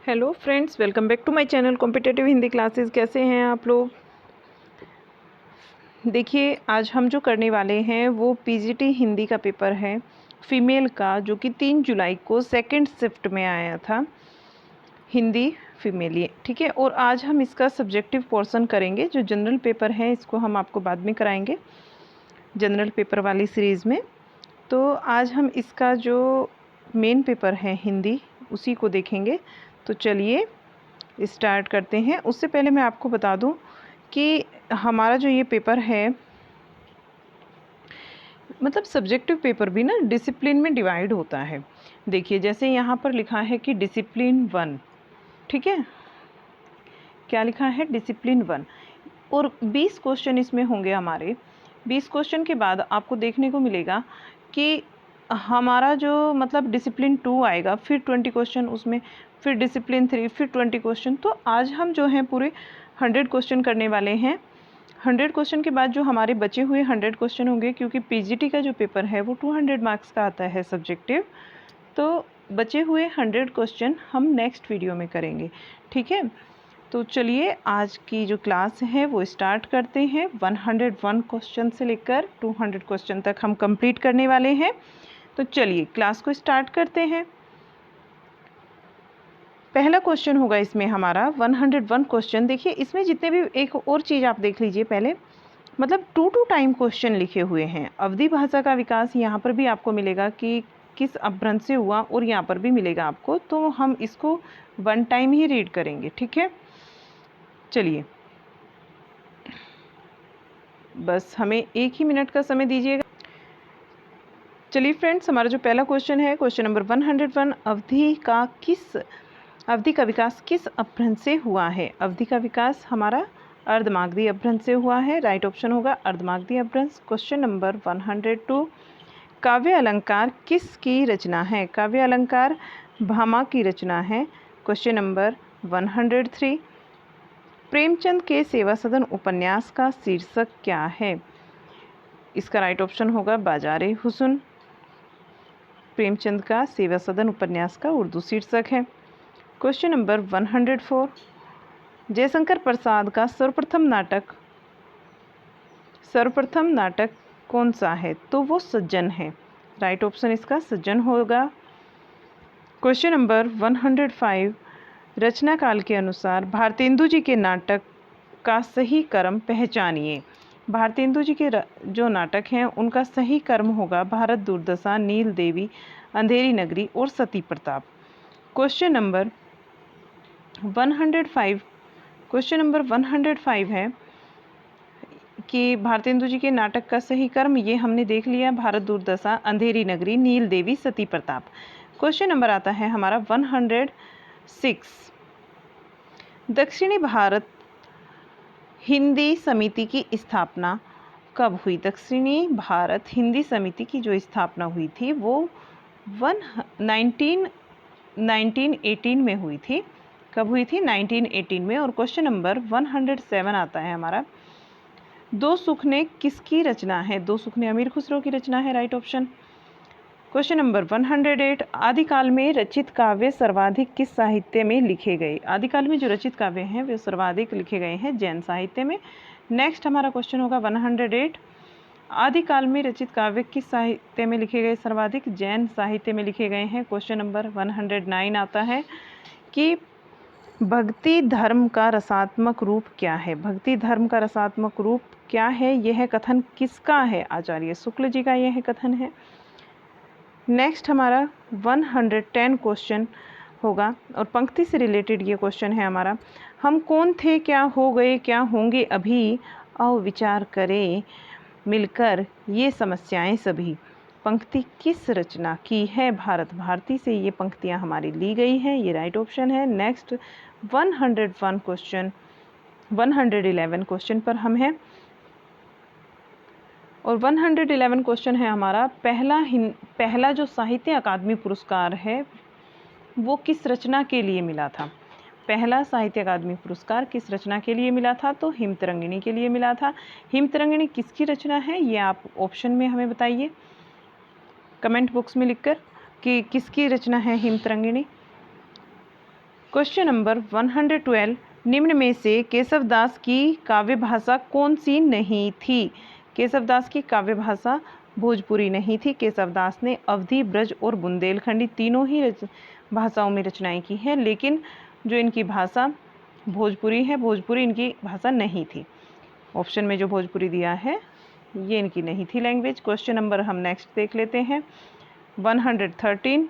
Hello friends, welcome back to my channel competitive Hindi classes. कैसे हैं आप लोग? देखिए, आज हम जो करने वाले हैं वो पीजीटी हिंदी का पेपर है फीमेल का, जो कि 3 जुलाई को सेकंड शिफ्ट में आया था, हिंदी फीमेल ये, ठीक है। और आज हम इसका सब्जेक्टिव पोर्शन करेंगे। जो जनरल पेपर है इसको हम आपको बाद में कराएंगे, जनरल पेपर वाली सीरीज़ में। तो आज हम इसका जो मेन पेपर है हिंदी, उसी को देखेंगे। तो चलिए स्टार्ट करते हैं। उससे पहले मैं आपको बता दूं कि हमारा जो ये पेपर है, मतलब सब्जेक्टिव पेपर भी ना डिसिप्लिन में डिवाइड होता है। देखिए, जैसे यहाँ पर लिखा है कि डिसिप्लिन 1, ठीक है। क्या लिखा है? डिसिप्लिन 1। और 20 क्वेश्चन इसमें होंगे हमारे। 20 क्वेश्चन के बाद आपको देखने को मिलेगा कि हमारा जो मतलब डिसिप्लिन 2 आएगा, फिर 20 क्वेश्चन उसमें, फिर डिसिप्लिन 3, फिर 20 क्वेश्चन। तो आज हम जो हैं पूरे 100 क्वेश्चन करने वाले हैं। 100 क्वेश्चन के बाद जो हमारे बचे हुए 100 क्वेश्चन होंगे, क्योंकि पीजीटी का जो पेपर है वो 200 मार्क्स का आता है सब्जेक्टिव, तो बचे हुए 100 क्वेश्चन हम नेक्स्ट वीडियो में करेंगे, ठीक है। तो चलिए आज की जो क्लास है वो स्टार्ट करते हैं। 101 क्वेश्चन से लेकर 200 क्वेश्चन तक हम कंप्लीट करने वाले हैं। तो चलिए क्लास को स्टार्ट करते हैं। पहला क्वेश्चन होगा इसमें हमारा 101 क्वेश्चन। देखिए, इसमें जितने भी, एक और चीज़ आप देख लीजिए पहले, मतलब टू टाइम क्वेश्चन लिखे हुए हैं। अवधी भाषा का विकास यहाँ पर भी आपको मिलेगा कि किस अपभ्रंश से हुआ, और यहाँ पर भी मिलेगा आपको। तो हम इसको 1 टाइम ही रीड करेंगे, ठीक है। चलिए, बस हमें 1 ही मिनट का समय दीजिएगा। चलिए फ्रेंड्स, हमारा जो पहला क्वेश्चन है, क्वेश्चन नंबर 101, अवधि का विकास किस अपभ्रंश से हुआ है? अवधि का विकास हमारा अर्धमागधी अपभ्रंश से हुआ है। राइट ऑप्शन होगा अर्धमागधी अपभ्रंश। क्वेश्चन नंबर 102, काव्य अलंकार किसकी रचना है? काव्य अलंकार भामा की रचना है। क्वेश्चन नंबर 103, प्रेमचंद के सेवा सदन उपन्यास का शीर्षक क्या है? इसका राइट ऑप्शन होगा बाजारे हुस्न। प्रेमचंद का सेवा सदन उपन्यास का उर्दू शीर्षक है। क्वेश्चन नंबर 104, जयशंकर प्रसाद का सर्वप्रथम नाटक कौन सा है? तो वो सज्जन है। राइट ऑप्शन इसका सज्जन होगा। क्वेश्चन नंबर 105, रचना काल के अनुसार भारतेंदु जी के नाटक का सही क्रम पहचानिए। भारतेंदु जी के जो नाटक हैं उनका सही क्रम होगा भारत दुर्दशा, नील देवी, अंधेरी नगरी और सती प्रताप। क्वेश्चन नंबर 105 है कि भारतेंदु जी के नाटक का सही क्रम, ये हमने देख लिया, भारत दुर्दशा, अंधेरी नगरी, नील देवी, सती प्रताप। क्वेश्चन नंबर आता है हमारा 106, दक्षिणी भारत हिंदी समिति की स्थापना कब हुई? दक्षिणी भारत हिंदी समिति की जो स्थापना हुई थी वो 1918 में हुई थी। कब हुई थी? 1918 में। और क्वेश्चन नंबर 107 आता है हमारा, दो सुख ने किसकी रचना है? दो सुख ने अमीर खुसरो की रचना है। Right option. क्वेश्चन नंबर 108, आदिकाल में रचित काव्य सर्वाधिक किस साहित्य में लिखे गए? आदिकाल में जो रचित काव्य हैं वे सर्वाधिक लिखे गए हैं जैन साहित्य में। नेक्स्ट हमारा क्वेश्चन होगा 108, आदिकाल में रचित काव्य किस साहित्य में लिखे गए? सर्वाधिक जैन साहित्य में लिखे गए हैं। क्वेश्चन नंबर 109 आता है कि भक्ति धर्म का रसात्मक रूप क्या है? भक्ति धर्म का रसात्मक रूप क्या है? यह कथन किसका है? आचार्य शुक्ल जी का यह कथन है। नेक्स्ट हमारा 110 क्वेश्चन होगा, और पंक्ति से रिलेटेड ये क्वेश्चन है हमारा, हम कौन थे, क्या हो गए, क्या होंगे अभी, आओ विचार करें मिलकर ये समस्याएं सभी। पंक्ति किस रचना की है? भारत भारती से ये पंक्तियां हमारी ली गई हैं। ये राइट ऑप्शन है। नेक्स्ट 111 क्वेश्चन पर हम हैं, और 111 क्वेश्चन है हमारा, पहला जो साहित्य अकादमी पुरस्कार है वो किस रचना के लिए मिला था? पहला साहित्य अकादमी पुरस्कार किस रचना के लिए मिला था? तो हिमतरंगिणी के लिए मिला था। हिमतरंगिणी किसकी रचना है? ये आप ऑप्शन में हमें बताइए, कमेंट बॉक्स में लिखकर, कि किसकी रचना है हिमतरंगिणी। क्वेश्चन नंबर 112, निम्न में से केशवदास की काव्य भाषा कौन सी नहीं थी? केशवदास की काव्य भाषा भोजपुरी नहीं थी। केशवदास ने अवधी, ब्रज और बुंदेलखंडी तीनों ही भाषाओं में रचनाएं की हैं, लेकिन जो इनकी भाषा भोजपुरी है, भोजपुरी इनकी भाषा नहीं थी। ऑप्शन में जो भोजपुरी दिया है ये इनकी नहीं थी लैंग्वेज। क्वेश्चन नंबर हम नेक्स्ट देख लेते हैं 113,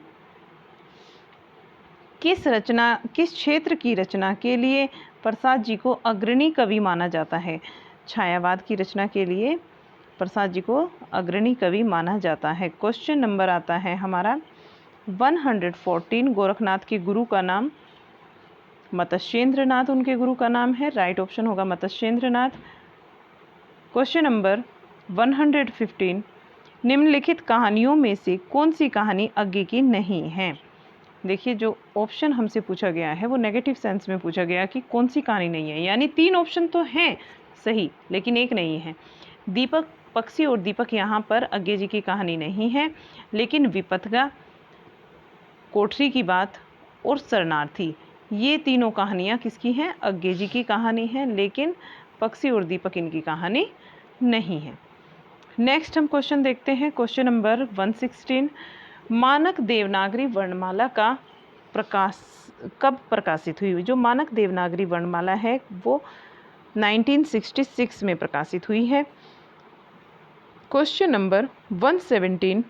किस क्षेत्र की रचना के लिए प्रसाद जी को अग्रणी कवि माना जाता है? छायावाद की रचना के लिए प्रसाद जी को अग्रणी कवि माना जाता है। क्वेश्चन नंबर आता है हमारा 114, गोरखनाथ के गुरु का नाम? मत्स्येंद्र नाथ उनके गुरु का नाम है। राइट ऑप्शन होगा मत्स्येंद्र नाथ। क्वेश्चन नंबर 115, निम्नलिखित कहानियों में से कौन सी कहानी अज्ञे की नहीं है? देखिए, जो ऑप्शन हमसे पूछा गया है वो नेगेटिव सेंस में पूछा गया कि कौन सी कहानी नहीं है, यानी 3 ऑप्शन तो हैं सही लेकिन एक नहीं है। दीपक पक्षी और दीपक यहाँ पर अज्ञे जी की कहानी नहीं है, लेकिन विपथगा, कोठरी की बात और शरणार्थी, ये तीनों कहानियाँ किसकी हैं? अज्ञे जी की कहानी है, लेकिन पक्षी और दीपक इनकी कहानी नहीं है। नेक्स्ट हम क्वेश्चन देखते हैं। क्वेश्चन नंबर 116, मानक देवनागरी वर्णमाला का कब प्रकाशित हुई? जो मानक देवनागरी वर्णमाला है वो 1966 में प्रकाशित हुई है। क्वेश्चन नंबर 117,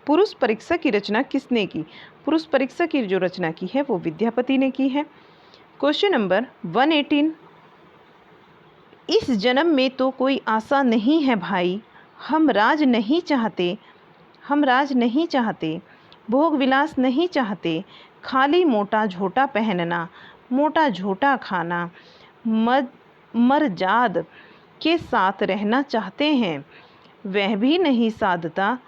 पुरुष परीक्षा की रचना किसने की? पुरुष परीक्षा की जो रचना की है वो विद्यापति ने की है। क्वेश्चन नंबर 118, इस जन्म में तो कोई आशा नहीं है भाई, हम राज नहीं चाहते, हम राज नहीं चाहते, भोग विलास नहीं चाहते, खाली मोटा झोटा पहनना, मोटा झोटा खाना, मर्जाद के साथ रहना चाहते हैं, वह भी नहीं साधता,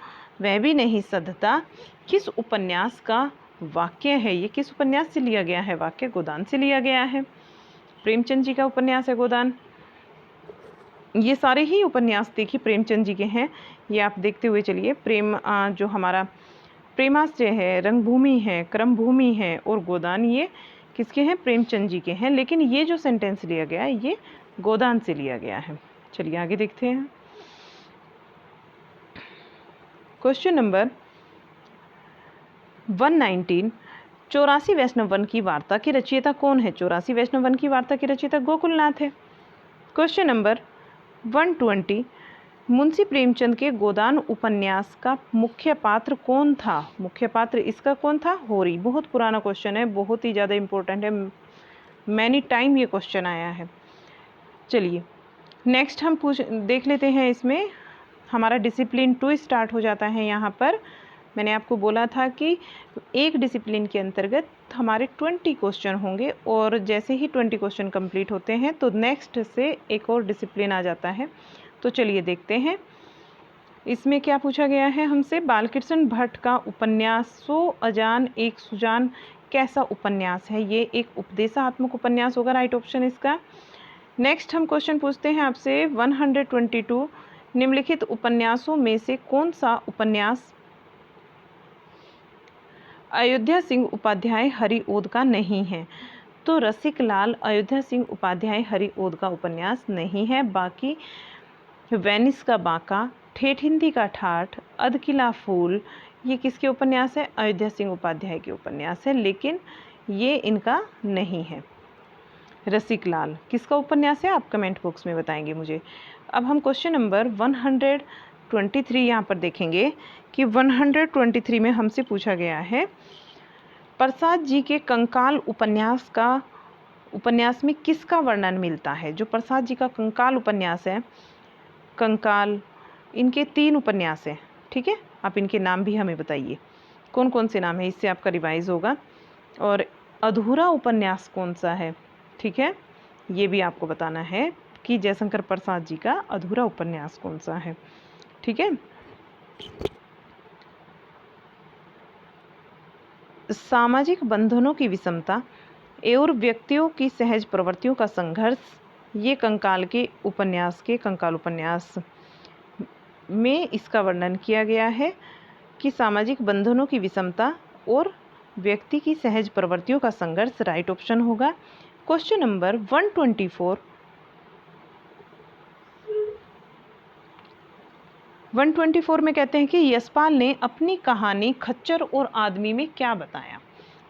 वह भी नहीं सधता। किस उपन्यास का वाक्य है? ये किस उपन्यास से लिया गया है? वाक्य गोदान से लिया गया है। प्रेमचंद जी का उपन्यास है गोदान। ये सारे ही उपन्यास देखिए प्रेमचंद जी के हैं, ये आप देखते हुए चलिए। जो हमारा प्रेमाश्रय है, रंगभूमि है, क्रमभूमि है और गोदान, ये किसके हैं? प्रेमचंद जी के हैं, लेकिन ये जो सेंटेंस लिया गया है ये गोदान से लिया गया है। चलिए आगे देखते हैं। क्वेश्चन नंबर 119, 84 वैष्णव वन की वार्ता की रचयिता कौन है? 84 वैष्णव वन की वार्ता की रचयिता गोकुलनाथ है। क्वेश्चन नंबर 120, मुंशी प्रेमचंद के गोदान उपन्यास का मुख्य पात्र कौन था? मुख्य पात्र इसका कौन था? होरी। बहुत पुराना क्वेश्चन है, बहुत ही ज़्यादा इम्पोर्टेंट है, मैनी टाइम ये क्वेश्चन आया है। चलिए नेक्स्ट हम देख लेते हैं। इसमें हमारा डिसिप्लिन 2 स्टार्ट हो जाता है। यहाँ पर मैंने आपको बोला था कि एक डिसिप्लिन के अंतर्गत हमारे 20 क्वेश्चन होंगे और जैसे ही 20 क्वेश्चन कंप्लीट होते हैं तो नेक्स्ट से एक और डिसिप्लिन आ जाता है। तो चलिए देखते हैं इसमें क्या पूछा गया है हमसे। बालकृष्ण भट्ट का उपन्यास सो अजान एक सुजान कैसा उपन्यास है? ये एक उपदेशात्मक उपन्यास होगा, राइट ऑप्शन इसका। नेक्स्ट हम क्वेश्चन पूछते हैं आपसे 122, निम्नलिखित उपन्यासों में से कौन सा उपन्यास अयोध्या सिंह उपाध्याय हरिओद का नहीं है? तो रसिक लाल अयोध्या सिंह उपाध्याय हरिओद का उपन्यास नहीं है। बाकी वेनिस का बांका, ठेठ हिंदी का ठाठ, अधकिला फूल, ये किसके उपन्यास है? अयोध्या सिंह उपाध्याय के उपन्यास है, लेकिन ये इनका नहीं है। रसिक लाल किसका उपन्यास है? आप कमेंट बॉक्स में बताएंगे मुझे। अब हम क्वेश्चन नंबर 123 यहाँ पर देखेंगे कि 123 में हमसे पूछा गया है प्रसाद जी के कंकाल उपन्यास में किसका वर्णन मिलता है? जो प्रसाद जी का कंकाल उपन्यास है, कंकाल, इनके 3 उपन्यास हैं, ठीक है। आप इनके नाम भी हमें बताइए कौन कौन से नाम है, इससे आपका रिवाइज होगा। और अधूरा उपन्यास कौन सा है, ठीक है, ये भी आपको बताना है कि जयशंकर प्रसाद जी का अधूरा उपन्यास कौन सा है, ठीक है। सामाजिक बंधनों की विषमता और व्यक्तियों की सहज प्रवृत्तियों का संघर्ष, ये कंकाल उपन्यास में इसका वर्णन किया गया है कि सामाजिक बंधनों की विषमता और व्यक्ति की सहज प्रवृत्तियों का संघर्ष राइट ऑप्शन होगा। क्वेश्चन नंबर 124 में कहते हैं कि यशपाल ने अपनी कहानी खच्चर और आदमी में क्या बताया।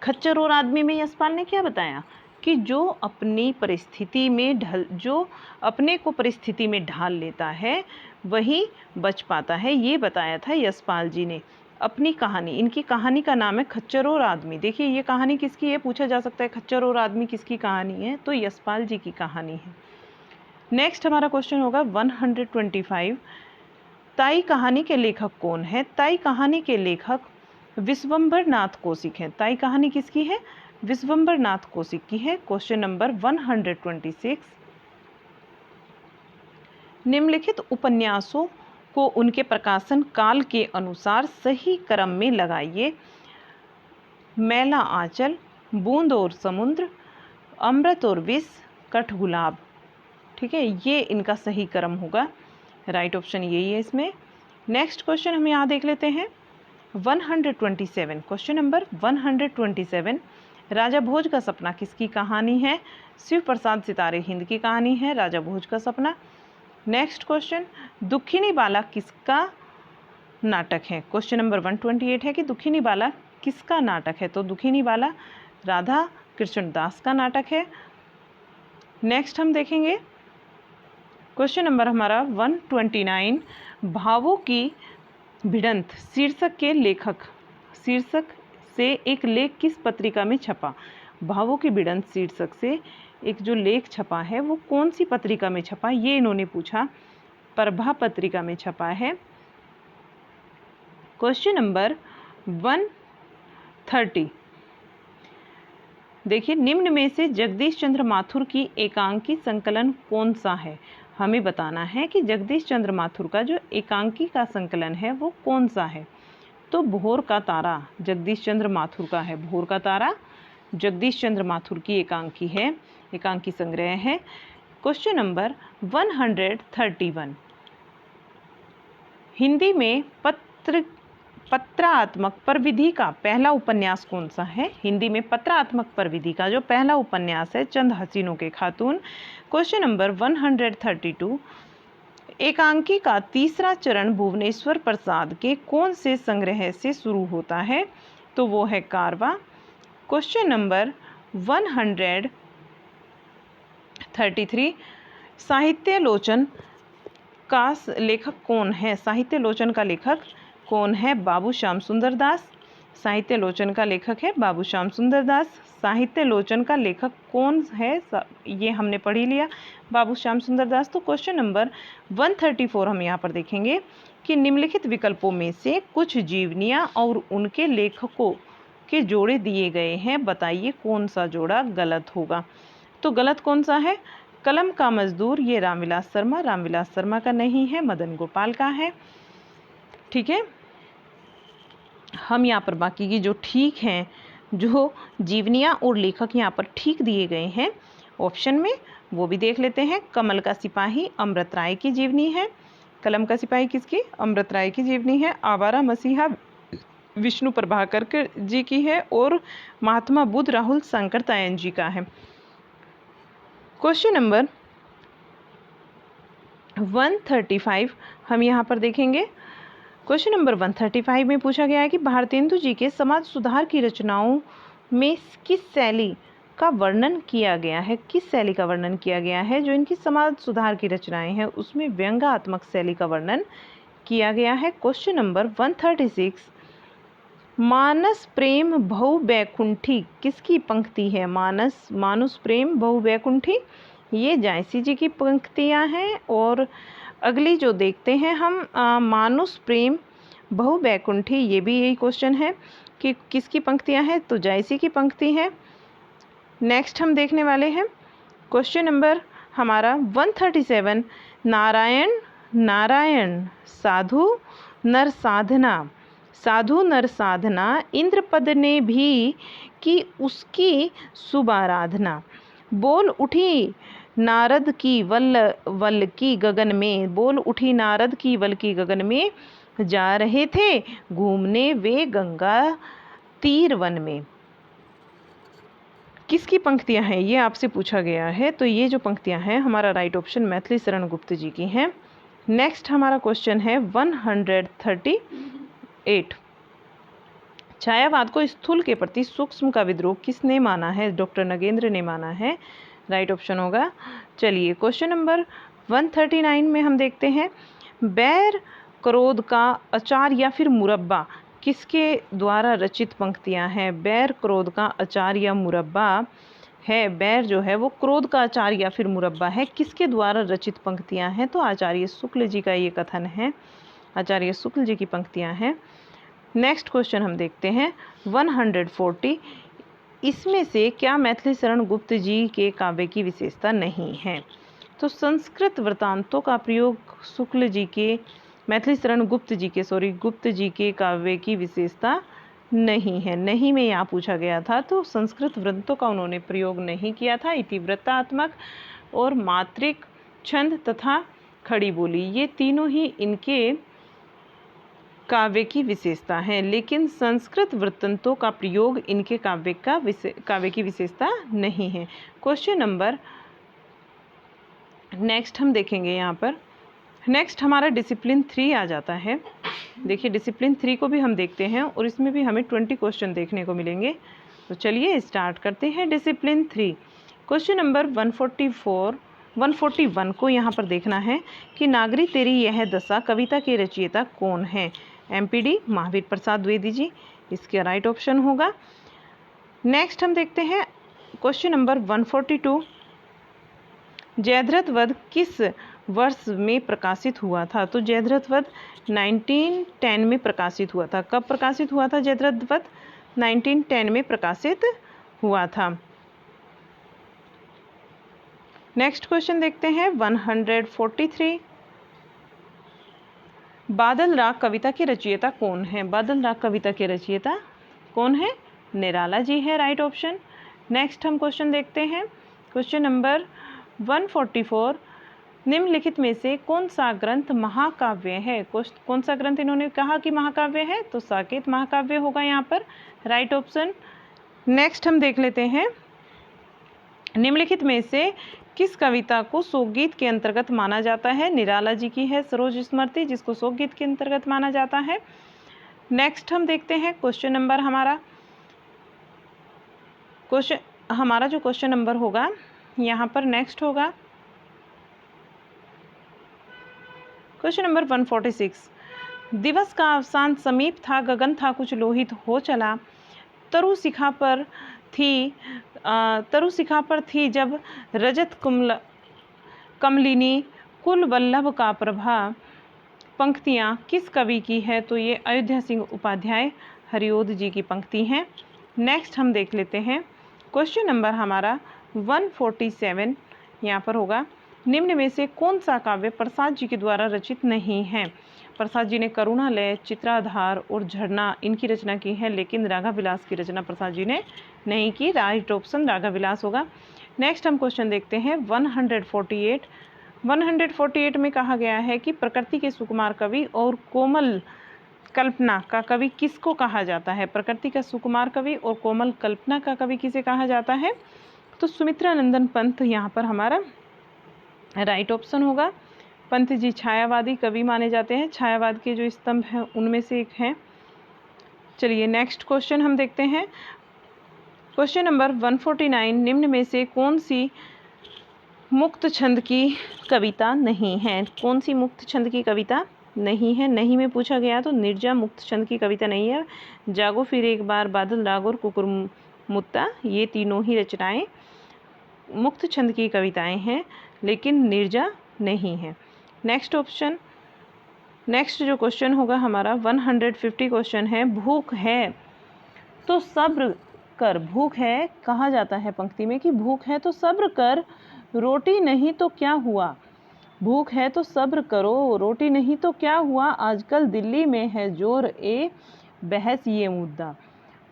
खच्चर और आदमी में यशपाल ने क्या बताया कि जो अपनी परिस्थिति में जो अपने को परिस्थिति में ढाल लेता है वही बच पाता है, ये बताया था यशपाल जी ने अपनी कहानी। इनकी कहानी का नाम है खच्चर और आदमी। देखिए ये कहानी किसकी है, पूछा जा सकता है खच्चर और आदमी किसकी कहानी है, तो यशपाल जी की कहानी है। नेक्स्ट हमारा क्वेश्चन होगा 125, ताई कहानी के लेखक कौन है। ताई कहानी के लेखक विश्वंभर नाथ कौशिक हैं। ताई कहानी किसकी है, विश्वंभर नाथ कौशिक की है। क्वेश्चन नंबर 126, निम्नलिखित उपन्यासों को उनके प्रकाशन काल के अनुसार सही क्रम में लगाइए। मैला आंचल, बूंद और समुद्र, अमृत और विष, कठगुलाब। ठीक है, ये इनका सही क्रम होगा, राइट ऑप्शन यही है इसमें। नेक्स्ट क्वेश्चन हम यहाँ देख लेते हैं 127। क्वेश्चन नंबर 127, राजा भोज का सपना किसकी कहानी है। शिव प्रसाद सितारे हिंद की कहानी है राजा भोज का सपना। नेक्स्ट क्वेश्चन, दुखिनी बाला किसका नाटक है। क्वेश्चन नंबर 128 है कि दुखिनी बाला किसका नाटक है, तो दुखिनी बाला राधा कृष्ण दास का नाटक है। नेक्स्ट हम देखेंगे क्वेश्चन नंबर हमारा 129, भावों की भिड़ंत शीर्षक के लेखक, शीर्षक से एक लेख किस पत्रिका में छपा। भावों की भिड़ंत शीर्षक से एक जो लेख छपा है वो कौन सी पत्रिका में छपा, ये इन्होंने पूछा, प्रभा पत्रिका में छपा है। क्वेश्चन नंबर 130, देखिए निम्न में से जगदीश चंद्र माथुर की एकांकी संकलन कौन सा है। हमें बताना है कि जगदीश चंद्र माथुर का जो एकांकी का संकलन है वो कौन सा है, तो भोर का तारा जगदीश चंद्र माथुर का है। भोर का तारा जगदीश चंद्र माथुर की एकांकी है, एकांकी संग्रह है। क्वेश्चन नंबर 131, हिंदी में पत्रात्मक प्रविधि का पहला उपन्यास कौन सा है। हिंदी में पत्रात्मक प्रविधि का जो पहला उपन्यास है चंद हसीनों के खातून। क्वेश्चन नंबर 132, एकांकी का तीसरा चरण भुवनेश्वर प्रसाद के कौन से संग्रह से शुरू होता है, तो वो है कारवा। क्वेश्चन नंबर 133, साहित्यालोचन का लेखक कौन है। साहित्यालोचन का लेखक कौन है, बाबू श्याम सुंदर दास। साहित्यालोचन का लेखक है बाबू श्याम सुंदर दास। साहित्यालोचन का लेखक कौन है, ये हमने पढ़ ही लिया, बाबू श्याम सुंदर दास। तो क्वेश्चन नंबर 134 हम यहाँ पर देखेंगे कि निम्नलिखित विकल्पों में से कुछ जीवनियाँ और उनके लेखकों के जोड़े दिए गए हैं, बताइए कौन सा जोड़ा गलत होगा। तो गलत कौन सा है, कलम का मजदूर, ये रामविलास शर्मा, रामविलास शर्मा का नहीं है, मदन गोपाल का है। ठीक है, हम यहाँ पर बाकी की जो ठीक हैं, जो जीवनियाँ और लेखक यहाँ पर ठीक दिए गए हैं ऑप्शन में, वो भी देख लेते हैं। कमल का सिपाही अमृत राय की जीवनी है। कलम का सिपाही किसकी, अमृत राय की जीवनी है। आवारा मसीहा विष्णु प्रभाकर जी की है और महात्मा बुद्ध राहुल शंकरतायन जी का है। क्वेश्चन नंबर 135 हम यहाँ पर देखेंगे। क्वेश्चन नंबर 135 में पूछा गया है कि भारतेंदु जी के समाज सुधार की रचनाओं में किस शैली का वर्णन किया गया है। किस शैली का वर्णन किया गया है, जो इनकी समाज सुधार की रचनाएं हैं उसमें व्यंग्यात्मक शैली का वर्णन किया गया है। क्वेश्चन नंबर 136, मानस प्रेम बहु बैकुंठी किसकी पंक्ति है। मानुस प्रेम बहु बैकुंठी, ये जायसी जी की पंक्तियां हैं। और अगली जो देखते हैं हम मानुस प्रेम बहु बैकुंठी, ये भी यही क्वेश्चन है कि किसकी पंक्तियां हैं, तो जायसी की पंक्ति है। नेक्स्ट हम देखने वाले हैं क्वेश्चन नंबर हमारा 137, नारायण नारायण साधु नर साधना, साधु नर साधना इंद्रपद ने भी की उसकी शुभ आराधना, बोल उठी नारद की वल की गगन में, बोल उठी नारद की वल की गगन में, जा रहे थे घूमने वे गंगा तीर वन में। किसकी पंक्तियां हैं ये आपसे पूछा गया है। तो ये जो पंक्तियां हैं हमारा राइट ऑप्शन मैथिली शरण गुप्त जी की हैं। नेक्स्ट हमारा क्वेश्चन है 138। छायावाद को स्थूल के प्रति सूक्ष्म का विद्रोह किसने माना है? डॉक्टर नगेंद्र ने माना है। राइट ऑप्शन होगा। चलिए क्वेश्चन नंबर 139 में हम देखते हैं, बैर क्रोध का अचार या फिर मुरब्बा किसके द्वारा रचित पंक्तियां हैं? बैर क्रोध का अचार या मुरब्बा है, बैर जो है वो क्रोध का अचार या फिर मुरब्बा है, किसके द्वारा रचित पंक्तियां हैं? तो आचार्य शुक्ल जी का ये कथन है, आचार्य शुक्ल जी की पंक्तियां हैं। नेक्स्ट क्वेश्चन हम देखते हैं 140। इसमें से क्या मैथिली शरण गुप्त जी के काव्य की विशेषता नहीं है? तो संस्कृत वृत्तांतों का प्रयोग शुक्ल जी के, मैथिली शरण गुप्त जी के काव्य की विशेषता नहीं है। नहीं में यहाँ पूछा गया था, तो संस्कृत वृत्तों का उन्होंने प्रयोग नहीं किया था। इतिवृत्तात्मक और मात्रिक, छंद तथा खड़ी बोली, ये तीनों ही इनके काव्य की विशेषता है, लेकिन संस्कृत वृत्तंतों का प्रयोग इनके काव्य की विशेषता नहीं है। क्वेश्चन नंबर नेक्स्ट हम देखेंगे, यहाँ पर नेक्स्ट हमारा डिसिप्लिन 3 आ जाता है। देखिए डिसिप्लिन 3 को भी हम देखते हैं और इसमें भी हमें 20 क्वेश्चन देखने को मिलेंगे। तो चलिए स्टार्ट करते हैं डिसिप्लिन 3। क्वेश्चन नंबर 141 को यहाँ पर देखना है कि नागरी तेरी यह दशा कविता के रचयिता कौन है? एमपीडी महावीर प्रसाद द्विवेदी जी, इसका राइट ऑप्शन होगा। नेक्स्ट हम देखते हैं क्वेश्चन नंबर 142। जयद्रथ वध किस वर्ष में प्रकाशित हुआ था? तो जयद्रथ वध 1910 में प्रकाशित हुआ था। कब प्रकाशित हुआ था जयद्रथ वध? 1910 में प्रकाशित हुआ था। नेक्स्ट क्वेश्चन देखते हैं 143। बादल राग कविता के रचयिता कौन है? बादल राग कविता के रचयिता कौन है? निराला जी है, राइट ऑप्शन। नेक्स्ट हम क्वेश्चन देखते हैं क्वेश्चन नंबर 144। निम्नलिखित में से कौन सा ग्रंथ महाकाव्य है? कौन सा ग्रंथ इन्होंने कहा कि महाकाव्य है? तो साकेत महाकाव्य होगा यहाँ पर, राइट ऑप्शन। नेक्स्ट हम देख लेते हैं, निम्नलिखित में से किस कविता को शोकगीत के अंतर्गत माना जाता है? निराला जी की है सरोज स्मृति, जिसको शोकगीत के अंतर्गत माना जाता है। नेक्स्ट हम देखते हैं क्वेश्चन नंबर हमारा जो क्वेश्चन नंबर होगा यहाँ पर नेक्स्ट होगा क्वेश्चन नंबर 146। दिवस का अवसान समीप था, गगन था कुछ लोहित हो चला, तरु शिखा पर थी जब रजत कमलिनी कुल वल्लभ का प्रभा, पंक्तियाँ किस कवि की है? तो ये अयोध्या सिंह उपाध्याय हरिओद जी की पंक्ति हैं। नेक्स्ट हम देख लेते हैं क्वेश्चन नंबर हमारा 147 यहाँ पर होगा, निम्न में से कौन सा काव्य प्रसाद जी के द्वारा रचित नहीं है? प्रसाद जी ने करुणालय, चित्राधार और झरना इनकी रचना की है, लेकिन राघव विलास की रचना प्रसाद जी ने नहीं की। राइट ऑप्शन राघव विलास होगा। नेक्स्ट हम क्वेश्चन देखते हैं 148 में कहा गया है कि प्रकृति के सुकुमार कवि और कोमल कल्पना का कवि किसको कहा जाता है? प्रकृति का सुकुमार कवि और कोमल कल्पना का कवि किसे कहा जाता है? तो सुमित्रा नंदन पंत यहाँ पर हमारा राइट ऑप्शन होगा। पंत जी छायावादी कवि माने जाते हैं, छायावाद के जो स्तंभ हैं उनमें से एक हैं। चलिए नेक्स्ट क्वेश्चन हम देखते हैं क्वेश्चन नंबर 149। निम्न में से कौन सी मुक्त छंद की कविता नहीं है? कौन सी मुक्त छंद की कविता नहीं है? नहीं में पूछा गया तो निर्जा मुक्त छंद की कविता नहीं है। जागो फिर एक बार, बादल राग और कुकुरमुत्ता, ये तीनों ही रचनाएं मुक्त छंद की कविताएं हैं, लेकिन निर्जा नहीं है। नेक्स्ट जो क्वेश्चन होगा हमारा 150 क्वेश्चन है, भूख है तो सब्र कर। भूख है कहा जाता है पंक्ति में कि भूख है तो सब्र कर, रोटी नहीं तो क्या हुआ। भूख है तो सब्र करो, रोटी नहीं तो क्या हुआ, आजकल दिल्ली में है जोर ए बहस ये मुद्दा।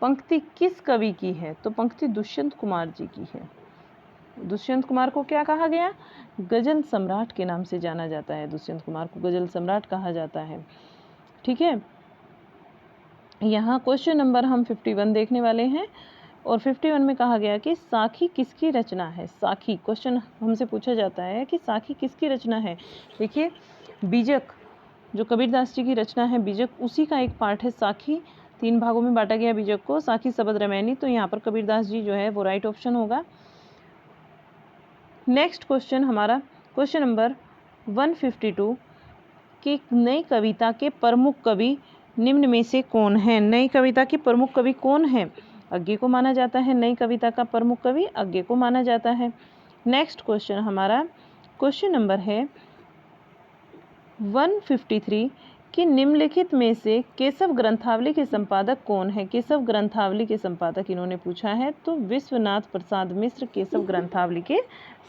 पंक्ति किस कवि की है? तो पंक्ति दुष्यंत कुमार जी की है। दुष्यंत कुमार को क्या कहा गया? गजल सम्राट के नाम से जाना जाता है। दुष्यंत कुमार को गजल सम्राट कहा जाता है। ठीक है, यहाँ क्वेश्चन नंबर हम 51 देखने वाले हैं। और 51 में कहा गया कि साखी किसकी रचना है। साखी क्वेश्चन हमसे पूछा जाता है कि साखी किसकी रचना है। देखिए बीजक जो कबीरदास जी की रचना है, बीजक उसी का एक पार्ट है साखी। 3 भागों में बांटा गया बीजक को, साखी शबद रामायणी। तो यहाँ पर कबीरदास जी जो है वो राइट ऑप्शन होगा। नेक्स्ट क्वेश्चन हमारा क्वेश्चन नंबर 152 कि नई कविता के प्रमुख कवि निम्न में से कौन है। नई कविता के प्रमुख कवि कौन है। अज्ञे को माना जाता है नई कविता का प्रमुख कवि, अज्ञे को माना जाता है। नेक्स्ट क्वेश्चन हमारा क्वेश्चन नंबर है 153 कि निम्नलिखित में से केशव ग्रंथावली के संपादक कौन है। केशव ग्रंथावली के संपादक इन्होंने पूछा है, तो विश्वनाथ प्रसाद मिश्र केशव ग्रंथावली के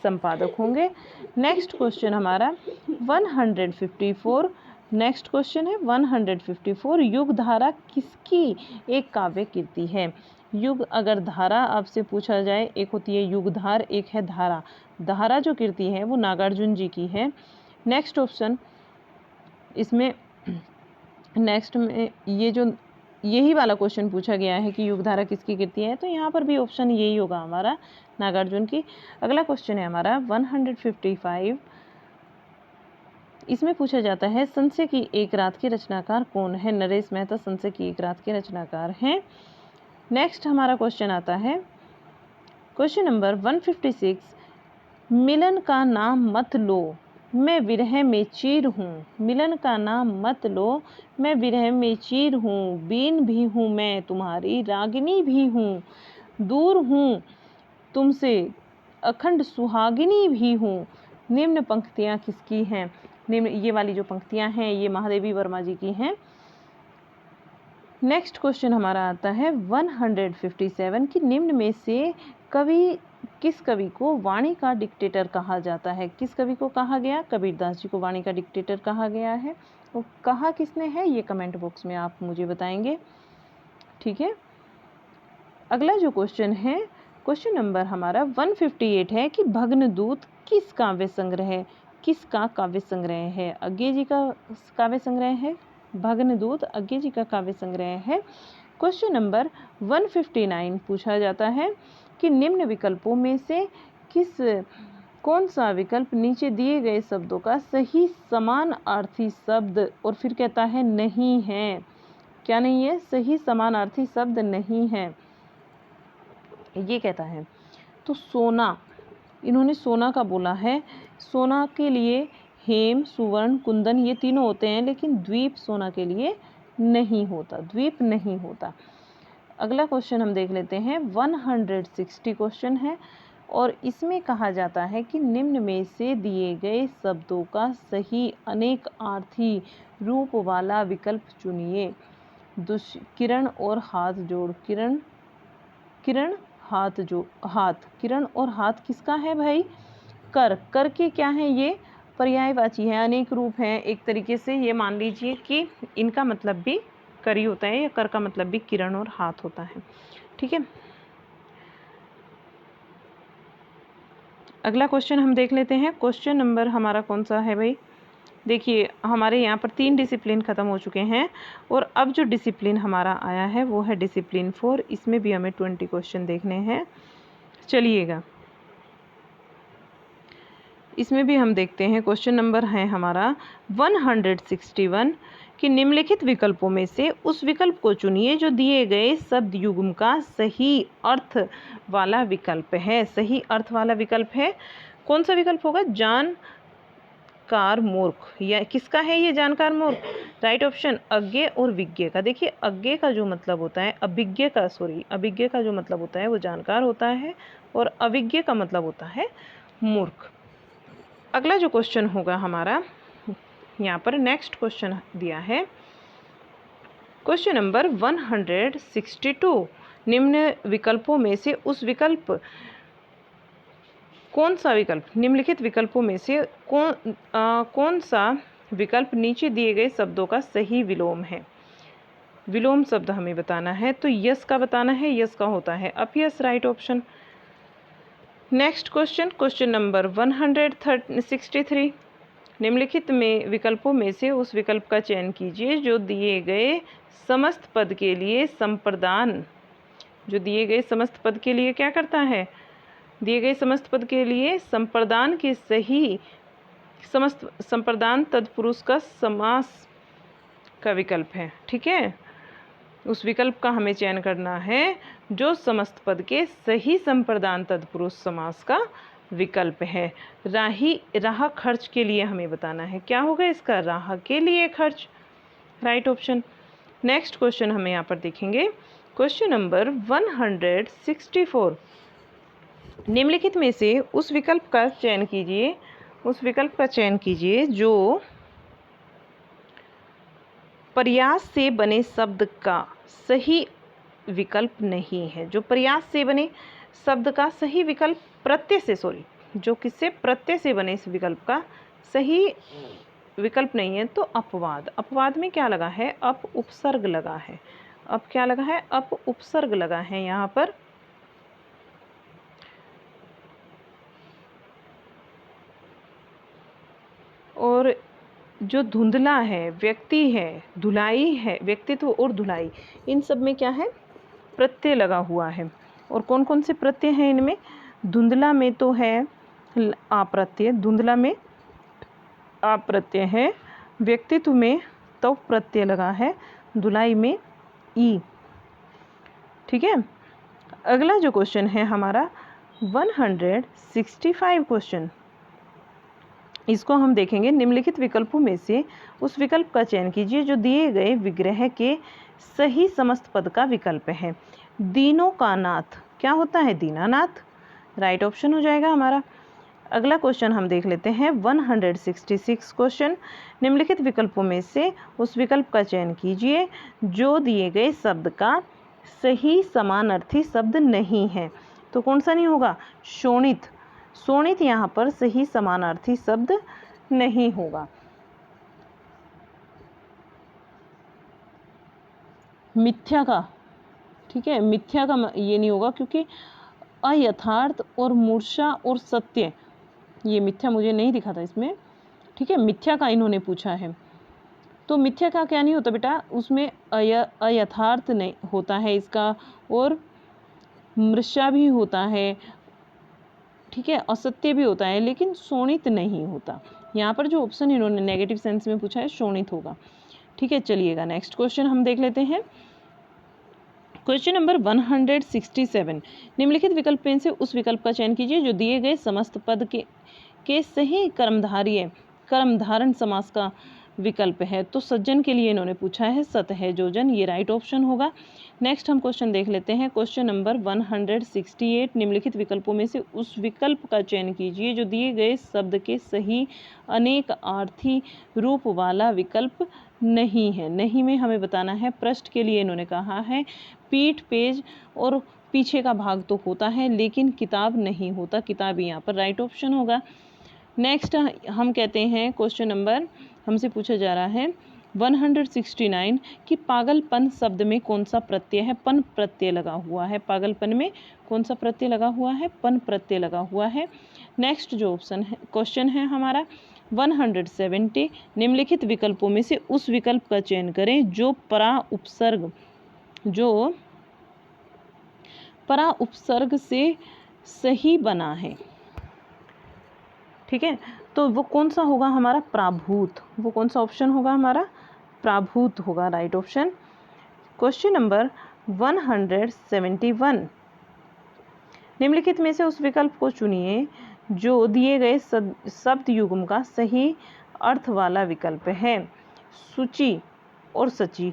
संपादक होंगे। नेक्स्ट क्वेश्चन हमारा 154, नेक्स्ट क्वेश्चन है 154 युग धारा किसकी एक काव्य कीर्ति है। युग अगर धारा आपसे पूछा जाए, एक होती है युगधार, एक है धारा। धारा जो कीर्ति है वो नागार्जुन जी की है। नेक्स्ट ऑप्शन इसमें नेक्स्ट में ये जो यही वाला क्वेश्चन पूछा गया है कि युगधारा किसकी कीर्ति है, तो यहाँ पर भी ऑप्शन यही होगा हमारा नागार्जुन की। अगला क्वेश्चन है हमारा 155, इसमें पूछा जाता है संशय की एक रात के रचनाकार कौन है। नरेश मेहता संशय की एक रात के रचनाकार हैं। नेक्स्ट हमारा क्वेश्चन आता है क्वेश्चन नंबर 156 मिलन का नाम मत लो मैं विरह में चीर हूँ। मिलन का नाम मत लो मैं विरह में चीर हूँ, बीन भी हूँ मैं तुम्हारी रागिनी भी हूँ, दूर हूँ तुमसे अखंड सुहागिनी भी हूँ। निम्न पंक्तियाँ किसकी हैं। निम्न ये वाली जो पंक्तियाँ हैं ये महादेवी वर्मा जी की हैं। नेक्स्ट क्वेश्चन हमारा आता है 157 कि निम्न में से किस कवि को वाणी का डिक्टेटर कहा जाता है। किस कवि को कहा गया, कबीरदास जी को वाणी का डिक्टेटर कहा गया है। तो कहा किसने है ये कमेंट बॉक्स में आप मुझे बताएंगे, ठीक है। अगला जो क्वेश्चन है क्वेश्चन नंबर हमारा 158 है कि भग्नदूत किस काव्य संग्रह है। किसका काव्य संग्रह है। अज्ञे जी का काव्य संग्रह है। भग्नदूत अज्ञे जी का काव्य संग्रह है। क्वेश्चन नंबर 159 पूछा जाता है कि निम्न विकल्पों में से कौन सा विकल्प नीचे दिए गए शब्दों का सही समानार्थी शब्द, और फिर कहता है नहीं है। क्या नहीं है, सही समानार्थी शब्द नहीं है, ये कहता है। तो सोना, इन्होंने सोना का बोला है। सोना के लिए हेम, सुवर्ण, कुंदन ये तीनों होते हैं, लेकिन द्वीप सोना के लिए नहीं होता, द्वीप नहीं होता। अगला क्वेश्चन हम देख लेते हैं 160 क्वेश्चन है, और इसमें कहा जाता है कि निम्न में से दिए गए शब्दों का सही अनेक अर्थी रूप वाला विकल्प चुनिए। किरण और हाथ जोड़, किरण हाथ जो हाथ, किरण और हाथ किसका है भाई, कर के क्या है, ये पर्यायवाची है, अनेक रूप है। एक तरीके से ये मान लीजिए कि इनका मतलब भी कर ही होता है, या कर का मतलब भी किरण और हाथ होता है, ठीक है। अगला क्वेश्चन हम देख लेते हैं। क्वेश्चन नंबर हमारा कौन सा है भाई, देखिए हमारे यहाँ पर 3 डिसिप्लिन ख़त्म हो चुके हैं, और अब जो डिसिप्लिन हमारा आया है वो है डिसिप्लिन 4। इसमें भी हमें 20 क्वेश्चन देखने हैं। चलिएगा इसमें भी हम देखते हैं। क्वेश्चन नंबर है हमारा 161 कि निम्नलिखित विकल्पों में से उस विकल्प को चुनिए जो दिए गए शब्द युग्म का सही अर्थ वाला विकल्प है। सही अर्थ वाला विकल्प है, कौन सा विकल्प होगा, जानकार मूर्ख, या किसका है ये जानकार मूर्ख। राइट ऑप्शन अज्ञे और विज्ञ का। देखिए अज्ञे का जो मतलब होता है, अभिज्ञ का जो मतलब होता है वो जानकार होता है, और अविज्ञ का मतलब होता है मूर्ख। अगला जो क्वेश्चन होगा हमारा यहाँ पर नेक्स्ट क्वेश्चन दिया है क्वेश्चन नंबर 162 निम्न विकल्पों में से उस विकल्प कौन सा विकल्प, निम्नलिखित विकल्पों में से कौन सा विकल्प नीचे दिए गए शब्दों का सही विलोम है। विलोम शब्द हमें बताना है, तो यस का बताना है, यस का होता है अपयस, right option. Next question number 163 निम्नलिखित में विकल्पों में से उस विकल्प का चयन कीजिए जो दिए गए समस्त पद के लिए संप्रदान जो दिए गए समस्त पद के लिए क्या करता है, दिए गए समस्त पद के लिए संप्रदान के सही समस्त संप्रदान तत्पुरुष का समास का विकल्प है। ठीक है, उस विकल्प का हमें चयन करना है जो समस्त पद के सही संप्रदान तत्पुरुष समास का विकल्प है। राह खर्च के लिए हमें बताना है, क्या होगा इसका, राह के लिए खर्च, राइट ऑप्शन। नेक्स्ट क्वेश्चन हम यहाँ पर देखेंगे, क्वेश्चन नंबर 164। निम्नलिखित में से उस विकल्प का चयन कीजिए, उस विकल्प का चयन कीजिए जो प्रयास से बने शब्द का सही विकल्प नहीं है। जो प्रयास से बने शब्द का सही विकल्प प्रत्यय से, सॉरी, जो किससे, प्रत्यय से बने इस विकल्प का सही विकल्प नहीं है। तो अपवाद, अपवाद में क्या लगा है, अप उपसर्ग लगा है। अब क्या लगा है, अप उपसर्ग लगा है यहाँ पर। और जो धुंधला है, व्यक्ति है, धुलाई है, व्यक्तित्व और धुलाई, इन सब में क्या है, प्रत्यय लगा हुआ है। और कौन कौन से प्रत्यय हैं इनमें, धुंधला में तो है आ प्रत्यय, धुंधला में आ प्रत्यय है, व्यक्तित्व में तो प्रत्यय लगा है, धुलाई में ई। ठीक है, अगला जो क्वेश्चन है हमारा 165 क्वेश्चन, इसको हम देखेंगे। निम्नलिखित विकल्पों में से उस विकल्प का चयन कीजिए जो दिए गए विग्रह के सही समस्त पद का विकल्प है। दीनों का नाथ क्या होता है, दीनानाथ, राइट ऑप्शन हो जाएगा हमारा। अगला क्वेश्चन हम देख लेते हैं 166 क्वेश्चन। निम्नलिखित विकल्पों में से उस विकल्प का चयन कीजिए जो दिए गए शब्द का सही समानार्थी शब्द नहीं है। तो कौन सा नहीं होगा, शोणित, शोणित यहाँ पर सही समानार्थी शब्द नहीं होगा। मिथ्या का, ठीक है, मिथ्या का ये नहीं होगा क्योंकि अयथार्थ और मूर्छा और सत्य, ये मिथ्या मुझे नहीं दिखा था इसमें। ठीक है, मिथ्या का इन्होंने पूछा है, तो मिथ्या का क्या नहीं होता बेटा, उसमें अयथार्थ नहीं होता है इसका, और मृषा भी होता है, ठीक है, असत्य भी होता है, लेकिन शोणित नहीं होता। यहाँ पर जो ऑप्शन इन्होंने नेगेटिव सेंस में पूछा है शोणित होगा। ठीक है, चलिएगा नेक्स्ट क्वेश्चन हम देख लेते हैं। क्वेश्चन नंबर 167, निम्नलिखित विकल्प में से उस विकल्प का चयन कीजिए जो दिए गए समस्त पद के सही कर्मधारण समास का विकल्प है। तो सज्जन के लिए इन्होंने पूछा है सत है जोजन, ये राइट ऑप्शन होगा। नेक्स्ट हम क्वेश्चन देख लेते हैं, क्वेश्चन नंबर 168, निम्नलिखित विकल्पों में से उस विकल्प का चयन कीजिए जो दिए गए शब्द के सही अनेक आर्थी रूप वाला विकल्प नहीं है। नहीं में हमें बताना है, पृष्ठ के लिए इन्होंने कहा है पीठ, पेज और पीछे का भाग तो होता है लेकिन किताब नहीं होता, किताब यहाँ पर राइट ऑप्शन होगा। नेक्स्ट हम कहते हैं क्वेश्चन नंबर हमसे पूछा जा रहा है 169 कि पागलपन शब्द में कौन सा प्रत्यय है, पन प्रत्यय लगा हुआ है। पागलपन में कौन सा प्रत्यय लगा हुआ है, पन प्रत्यय लगा हुआ है। नेक्स्ट जो ऑप्शन है, क्वेश्चन है हमारा 170, निम्नलिखित विकल्पों में से उस विकल्प का चयन करें जो परा उपसर्ग से सही बना है। ठीक है, तो वो कौन सा होगा हमारा, प्राभूत, वो कौन सा ऑप्शन होगा हमारा, प्राभूत होगा, राइट ऑप्शन। क्वेश्चन नंबर 171, निम्नलिखित में से उस विकल्प को चुनिए जो दिए गए शब्द युग्म का सही अर्थ वाला विकल्प है। सुचि और सची,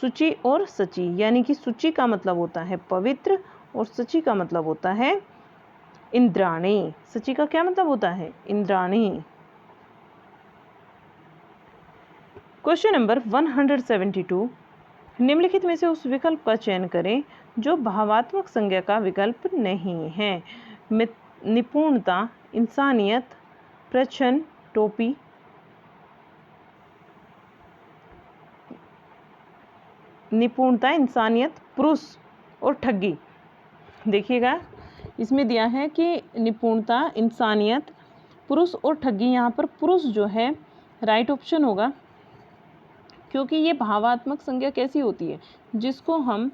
सुचि और सची, यानी कि सुचि का मतलब होता है पवित्र और सची का मतलब होता है इंद्राणी। सची का क्या मतलब होता है, इंद्राणी। क्वेश्चन नंबर 172, निम्नलिखित में से उस विकल्प का चयन करें जो भावात्मक संज्ञा का विकल्प नहीं है। निपुणता, इंसानियत, प्रच्छन्न, टोपी, निपुणता, इंसानियत, पुरुष और ठगी। देखिएगा इसमें दिया है कि निपुणता, इंसानियत, पुरुष और ठगी, यहाँ पर पुरुष जो है राइट ऑप्शन होगा क्योंकि ये भावात्मक संज्ञा कैसी होती है, जिसको हम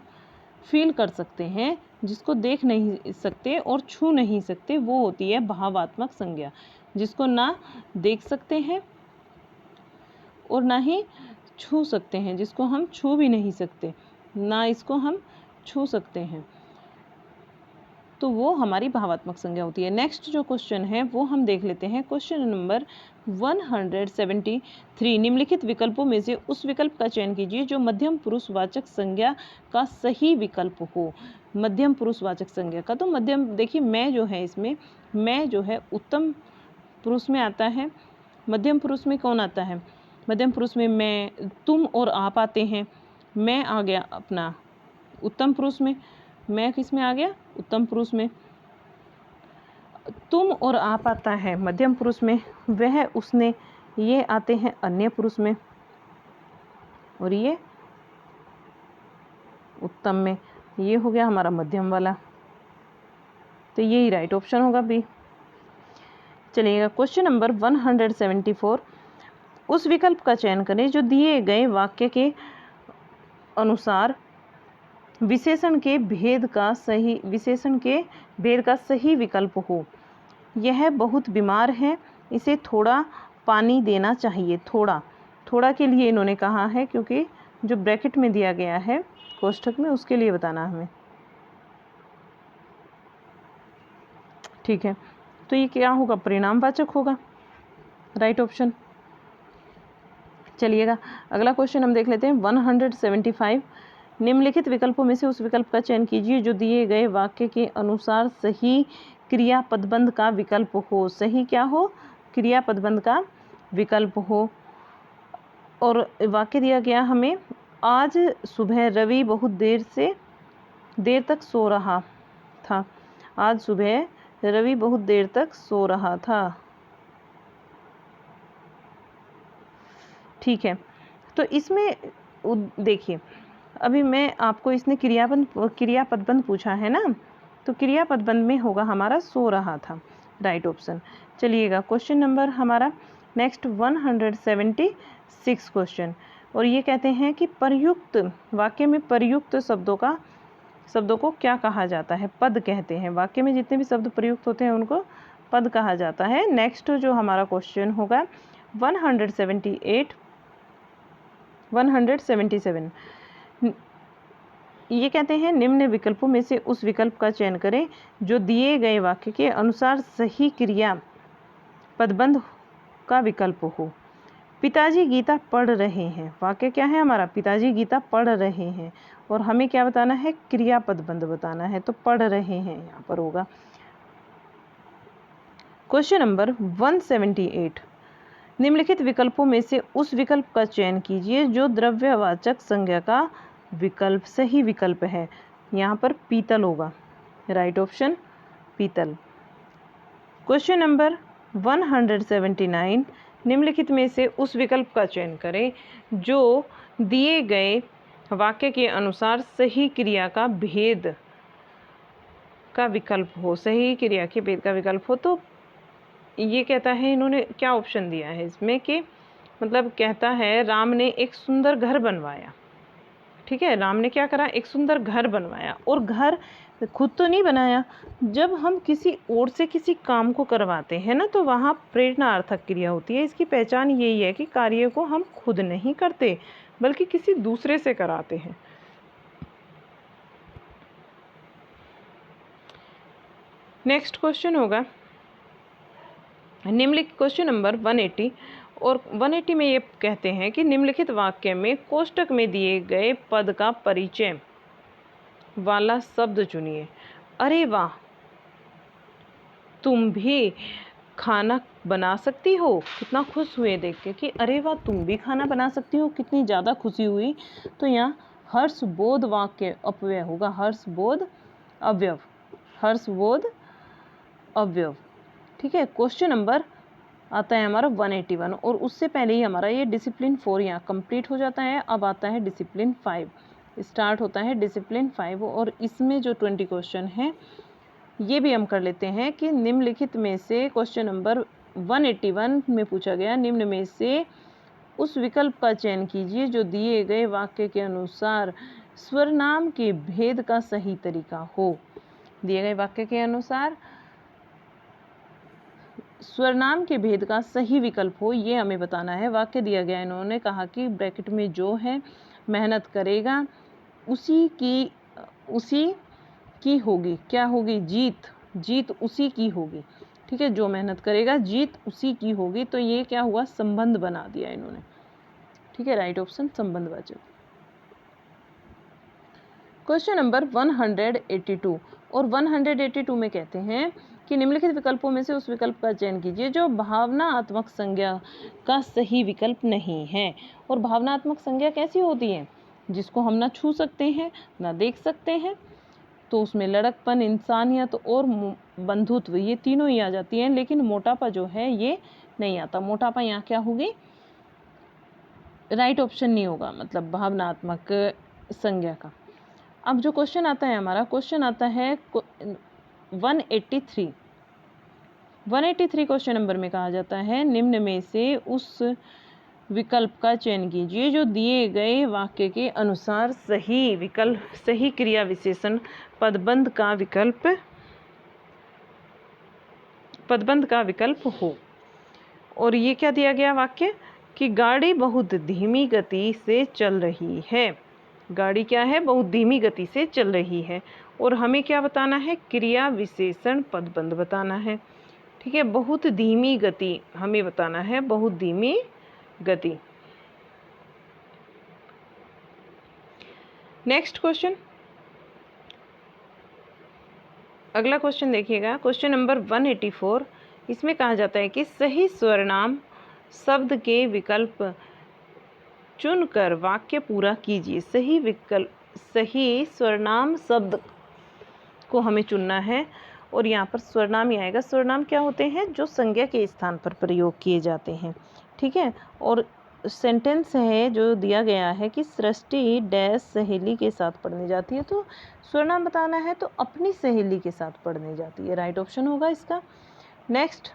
फील कर सकते हैं, जिसको देख नहीं सकते और छू नहीं सकते, वो होती है भावात्मक संज्ञा। जिसको ना देख सकते हैं और ना ही छू सकते हैं, जिसको हम छू भी नहीं सकते, ना इसको हम छू सकते हैं, तो वो हमारी भावात्मक संज्ञा होती है। नेक्स्ट जो क्वेश्चन है वो हम देख लेते हैं। क्वेश्चन नंबर 173, निम्नलिखित विकल्पों में से उस विकल्प का चयन कीजिए जो मध्यम पुरुषवाचक संज्ञा का सही विकल्प हो। मध्यम पुरुषवाचक संज्ञा का, तो मध्यम देखिए, मैं जो है इसमें, मैं जो है उत्तम पुरुष में आता है। मध्यम पुरुष में कौन आता है? मध्यम पुरुष में मैं, तुम और आप आते हैं। मैं आ गया अपना उत्तम पुरुष में। मैं किस में आ गया? उत्तम पुरुष में। तुम और आप आता है मध्यम पुरुष में, वह, उसने, ये आते हैं अन्य पुरुष में, और ये उत्तम में। ये हो गया हमारा मध्यम वाला, तो यही राइट ऑप्शन होगा बी। चलिएगा क्वेश्चन नंबर 174, उस विकल्प का चयन करें जो दिए गए वाक्य के अनुसार विशेषण के भेद का सही विकल्प हो। यह बहुत बीमार है, इसे थोड़ा पानी देना चाहिए। थोड़ा के लिए इन्होंने कहा है, क्योंकि जो ब्रैकेट में दिया गया है कोष्ठक में, उसके लिए बताना हमें। ठीक है, तो ये क्या होगा? परिणामवाचक होगा, राइट ऑप्शन। चलिएगा अगला क्वेश्चन हम देख लेते हैं। 175, निम्नलिखित विकल्पों में से उस विकल्प का चयन कीजिए जो दिए गए वाक्य के अनुसार सही क्रिया पदबंध का विकल्प हो। सही क्या हो? क्रिया पदबंध का विकल्प हो। और वाक्य दिया गया हमें, आज सुबह रवि बहुत देर तक सो रहा था। आज सुबह रवि बहुत देर तक सो रहा था। ठीक है, तो इसमें देखिए, अभी मैं आपको, इसने क्रियापदबंध पूछा है ना, तो क्रियापदबंध में होगा हमारा सो रहा था, राइट ऑप्शन। चलिएगा क्वेश्चन नंबर हमारा नेक्स्ट 176 क्वेश्चन, और ये कहते हैं कि प्रयुक्त वाक्य में प्रयुक्त शब्दों को क्या कहा जाता है? पद कहते हैं। वाक्य में जितने भी शब्द प्रयुक्त होते हैं उनको पद कहा जाता है। नेक्स्ट जो हमारा क्वेश्चन होगा 177, ये कहते हैं निम्न विकल्पों में से उस विकल्प का चयन करें जो दिए गए वाक्य के अनुसार सही क्रिया पदबंध का विकल्प हो। पिताजी गीता पढ़ रहे हैं, वाक्य क्या है हमारा? पिताजी गीता पढ़ रहे हैं, और हमें क्या बताना है? क्रिया पदबंध बताना है, तो पढ़ रहे हैं यहाँ पर होगा। क्वेश्चन नंबर 178, निम्नलिखित विकल्पों में से उस विकल्प का चयन कीजिए जो द्रव्यवाचक संज्ञा का विकल्प सही विकल्प है। यहाँ पर पीतल होगा, राइट ऑप्शन पीतल। क्वेश्चन नंबर 179, निम्नलिखित में से उस विकल्प का चयन करें जो दिए गए वाक्य के अनुसार सही क्रिया का भेद का विकल्प हो। सही क्रिया के भेद का विकल्प हो, तो ये कहता है, इन्होंने क्या ऑप्शन दिया है इसमें कि मतलब कहता है राम ने एक सुंदर घर बनवाया। ठीक है, राम ने क्या करा? एक सुंदर घर बनवाया, और घर खुद तो नहीं बनाया। जब हम किसी और से किसी काम को करवाते हैं ना, तो वहाँ प्रेरणार्थक क्रिया होती है। इसकी पहचान यही है कि कार्य को हम खुद नहीं करते बल्कि किसी दूसरे से कराते हैं। नेक्स्ट क्वेश्चन होगा निम्नलिखित क्वेश्चन नंबर 180, और 180 में ये कहते हैं कि निम्नलिखित वाक्य में कोष्ठक में दिए गए पद का परिचय वाला शब्द चुनिए। अरे वाह, तुम भी खाना बना सकती हो। कितना खुश हुए देख के कि अरे वाह, तुम भी खाना बना सकती हो, कितनी ज़्यादा खुशी हुई। तो यहाँ हर्षबोध वाक्य अपव्यय होगा, हर्षबोध अव्यव। ठीक है, क्वेश्चन नंबर आता है हमारा 181, और उससे पहले ही हमारा ये डिसिप्लिन 4 यहाँ कंप्लीट हो जाता है। अब आता है डिसिप्लिन 5, स्टार्ट होता है डिसिप्लिन 5, और इसमें जो 20 क्वेश्चन हैं ये भी हम कर लेते हैं कि निम्नलिखित में से क्वेश्चन नंबर 181 में पूछा गया, निम्न में से उस विकल्प का चयन कीजिए जो दिए गए वाक्य के अनुसार स्वरनाम के भेद का सही तरीका हो। दिए गए वाक्य के अनुसार स्वरनाम के भेद का सही विकल्प हो, ये हमें बताना है। वाक्य दिया गया, इन्होंने कहा कि ब्रैकेट में जो है मेहनत करेगा उसी की होगी, क्या होगी, जीत उसी की होगी। ठीक है, जो मेहनत करेगा जीत उसी की होगी। तो ये क्या हुआ, संबंध बना दिया इन्होंने। ठीक है, राइट ऑप्शन संबंधवाचक। क्वेश्चन नंबर 182 और 182 में कहते हैं कि निम्नलिखित विकल्पों में से उस विकल्प का चयन कीजिए जो भावनात्मक संज्ञा का सही विकल्प नहीं है। और भावनात्मक संज्ञा कैसी होती है, जिसको हम ना छू सकते हैं ना देख सकते हैं, तो उसमें लड़कपन, इंसानियत और बंधुत्व, ये तीनों ही आ जाती हैं। लेकिन मोटापा जो है ये नहीं आता। मोटापा यहाँ क्या होगी, राइट ऑप्शन नहीं होगा, मतलब भावनात्मक संज्ञा का। अब जो क्वेश्चन आता है हमारा, क्वेश्चन आता है 183 क्वेश्चन नंबर में कहा जाता है निम्न में से उस विकल्प का चयन कीजिए जो दिए गए वाक्य के अनुसार सही विकल्प, सही क्रिया विशेषण पदबंध का विकल्प हो। और ये क्या दिया गया वाक्य कि गाड़ी बहुत धीमी गति से चल रही है। गाड़ी क्या है, बहुत धीमी गति से चल रही है। और हमें क्या बताना है, क्रिया विशेषण पदबंध बताना है। ठीक है, बहुत धीमी गति हमें बताना है, बहुत धीमी गति। नेक्स्ट क्वेश्चन, अगला क्वेश्चन देखिएगा, क्वेश्चन नंबर 184। इसमें कहा जाता है कि सही स्वरनाम शब्द के विकल्प चुनकर वाक्य पूरा कीजिए। सही स्वरनाम शब्द को हमें चुनना है और यहाँ पर स्वरनाम ही आएगा। स्वरनाम क्या होते हैं, जो संज्ञा के स्थान पर प्रयोग किए जाते हैं। ठीक है, और सेंटेंस है जो दिया गया है कि सृष्टि डैश सहेली के साथ पढ़ने जाती है, तो स्वरनाम बताना है तो अपनी सहेली के साथ पढ़ने जाती है, राइट ऑप्शन होगा इसका। नेक्स्ट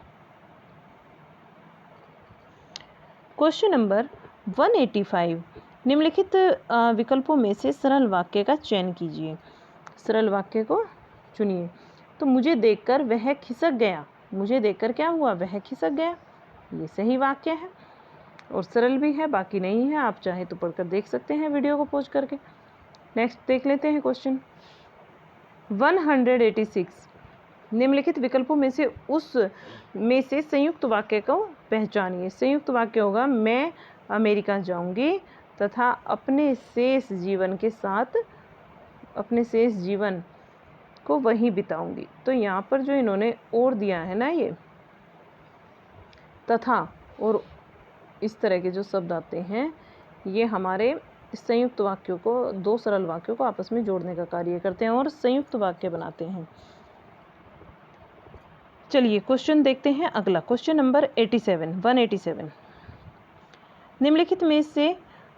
क्वेश्चन नंबर 185, निम्नलिखित विकल्पों में से सरल वाक्य का चयन कीजिए। सरल वाक्य को चुनिए। तो मुझे देखकर वह खिसक गया, मुझे देखकर क्या हुआ, वह खिसक गया, ये सही वाक्य है और सरल भी है, बाकी नहीं है। आप चाहे तो पढ़कर देख सकते हैं वीडियो को पॉज करके। नेक्स्ट देख लेते हैं क्वेश्चन 186, निम्नलिखित विकल्पों में से संयुक्त वाक्य को पहचानिए। संयुक्त वाक्य होगा मैं अमेरिका जाऊंगी तथा अपने शेष जीवन को वहीं बिताऊंगी। तो यहाँ पर जो इन्होंने और दिया है ना, ये तथा और इस तरह के जो शब्द आते हैं, ये हमारे संयुक्त वाक्यों को, दो सरल वाक्यों को आपस में जोड़ने का कार्य करते हैं और संयुक्त वाक्य बनाते हैं। चलिए क्वेश्चन देखते हैं अगला, क्वेश्चन नंबर 187। निम्नलिखित में से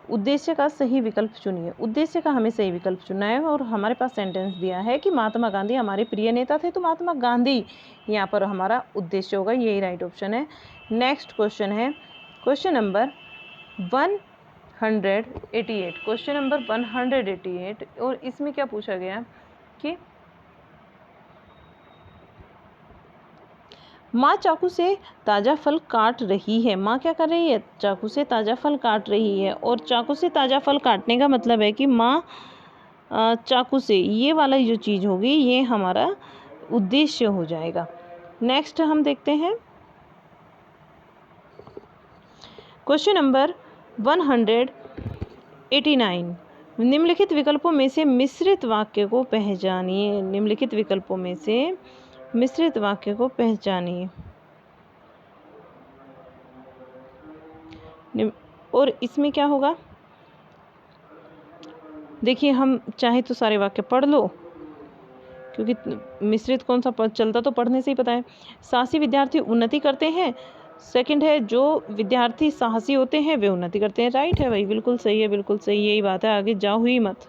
उद्देश्य का सही विकल्प चुनिए। उद्देश्य का हमें सही विकल्प चुनना है और हमारे पास सेंटेंस दिया है कि महात्मा गांधी हमारे प्रिय नेता थे, तो महात्मा गांधी यहाँ पर हमारा उद्देश्य होगा, यही राइट ऑप्शन है। नेक्स्ट क्वेश्चन है क्वेश्चन नंबर 188, क्वेश्चन नंबर 188। और इसमें क्या पूछा गया कि माँ चाकू से ताज़ा फल काट रही है। माँ क्या कर रही है, चाकू से ताज़ा फल काट रही है। और चाकू से ताज़ा फल काटने का मतलब है कि माँ चाकू से, ये वाला जो चीज़ होगी ये हमारा उद्देश्य हो जाएगा। नेक्स्ट हम देखते हैं क्वेश्चन नंबर 189, निम्नलिखित विकल्पों में से मिश्रित वाक्य को पहचानिए। निम्नलिखित विकल्पों में से मिश्रित वाक्य को पहचानिए। और इसमें क्या होगा, देखिए हम चाहे तो सारे वाक्य पढ़ लो, क्योंकि मिश्रित कौन सा चलता तो पढ़ने से ही पता है। साहसी विद्यार्थी उन्नति करते हैं। सेकंड है जो विद्यार्थी साहसी होते हैं वे उन्नति करते हैं। राइट है भाई, बिल्कुल सही है, बिल्कुल सही, यही बात है, आगे जाओ ही मत।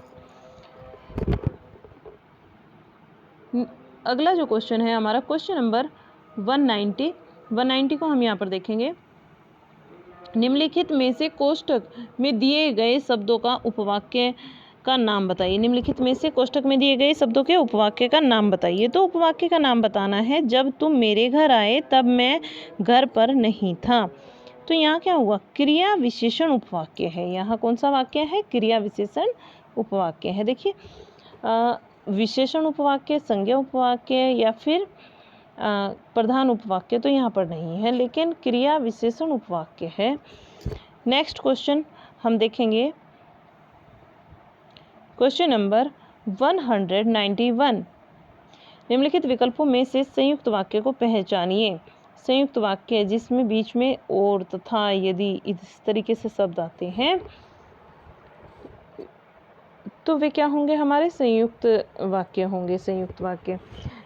अगला जो क्वेश्चन है हमारा, क्वेश्चन नंबर 190 को हम यहाँ पर देखेंगे। निम्नलिखित में से कोष्ठक में दिए गए शब्दों का उपवाक्य का नाम बताइए। निम्नलिखित में से कोष्ठक में दिए गए शब्दों के उपवाक्य का नाम बताइए। तो उपवाक्य का नाम बताना है, जब तुम मेरे घर आए तब मैं घर पर नहीं था। तो यहाँ क्या हुआ, क्रिया विशेषण उपवाक्य है। यहाँ कौन सा वाक्य है, क्रिया विशेषण उपवाक्य है। देखिए विशेषण उपवाक्य, संज्ञा उपवाक्य या फिर प्रधान उपवाक्य तो यहाँ पर नहीं है, लेकिन क्रिया विशेषण उपवाक्य है। नेक्स्ट क्वेश्चन हम देखेंगे, क्वेश्चन नंबर 191। निम्नलिखित विकल्पों में से संयुक्त वाक्य को पहचानिए। संयुक्त वाक्य जिसमें बीच में और, तथा, यदि इस तरीके से शब्द आते हैं तो वे क्या होंगे, हमारे संयुक्त वाक्य होंगे। संयुक्त वाक्य,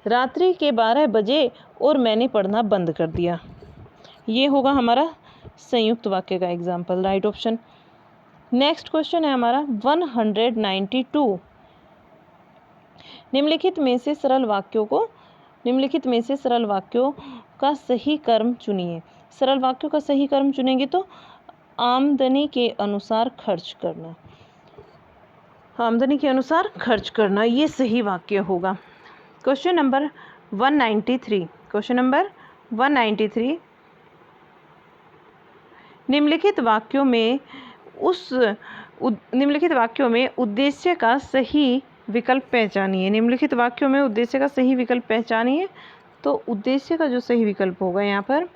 रात्रि के 12 बजे और मैंने पढ़ना बंद कर दिया, ये होगा हमारा संयुक्त वाक्य का example, right option. Next question है हमारा 192। निम्नलिखित में से सरल वाक्यों का सही क्रम चुनिए। सरल वाक्यों का सही क्रम चुनेंगे तो आमदनी के अनुसार खर्च करना, आमदनी के अनुसार खर्च करना, ये सही वाक्य होगा। Question number 193। क्वेश्चन नंबर 193, निम्नलिखित वाक्यों में उद्देश्य का सही विकल्प पहचानिए। निम्नलिखित वाक्यों में उद्देश्य का सही विकल्प पहचानिए। तो उद्देश्य का जो सही विकल्प होगा यहाँ पर,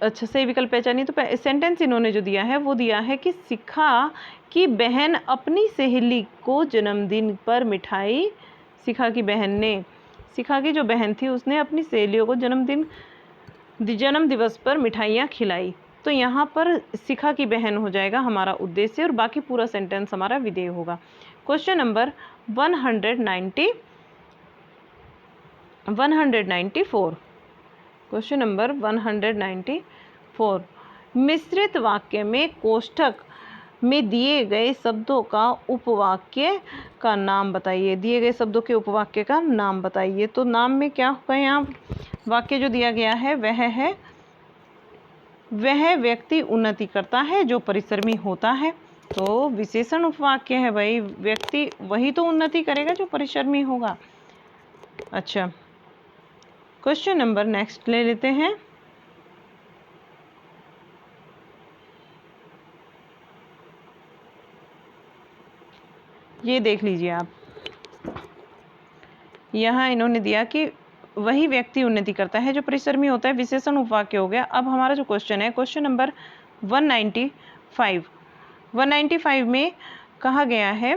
अच्छा सही विकल्प पहचानिए, तो सेंटेंस इन्होंने जो दिया है वो दिया है कि शिखा की बहन अपनी सहेली को जन्मदिन पर मिठाई, शिखा की जो बहन थी उसने अपनी सहेलियों को जन्म दिवस पर मिठाइयाँ खिलाई। तो यहाँ पर शिखा की बहन हो जाएगा हमारा उद्देश्य और बाकी पूरा सेंटेंस हमारा विधेय होगा। Question number 194। क्वेश्चन नंबर 194, मिश्रित वाक्य में कोष्ठक में दिए गए शब्दों का उपवाक्य का नाम बताइए। दिए गए शब्दों के उपवाक्य का नाम बताइए। तो नाम में क्या होगा, यहाँ वाक्य जो दिया गया है वह व्यक्ति उन्नति करता है जो परिश्रमी होता है। तो विशेषण उपवाक्य है भाई, व्यक्ति वही तो उन्नति करेगा जो परिश्रमी होगा। अच्छा, क्वेश्चन नंबर नेक्स्ट ले लेते हैं। ये देख लीजिए आप, यहाँ इन्होंने दिया कि वही व्यक्ति उन्नति करता है जो परिश्रमी होता है, विशेषण उपवाक्य हो गया। अब हमारा जो क्वेश्चन है, क्वेश्चन नंबर 195 में कहा गया है,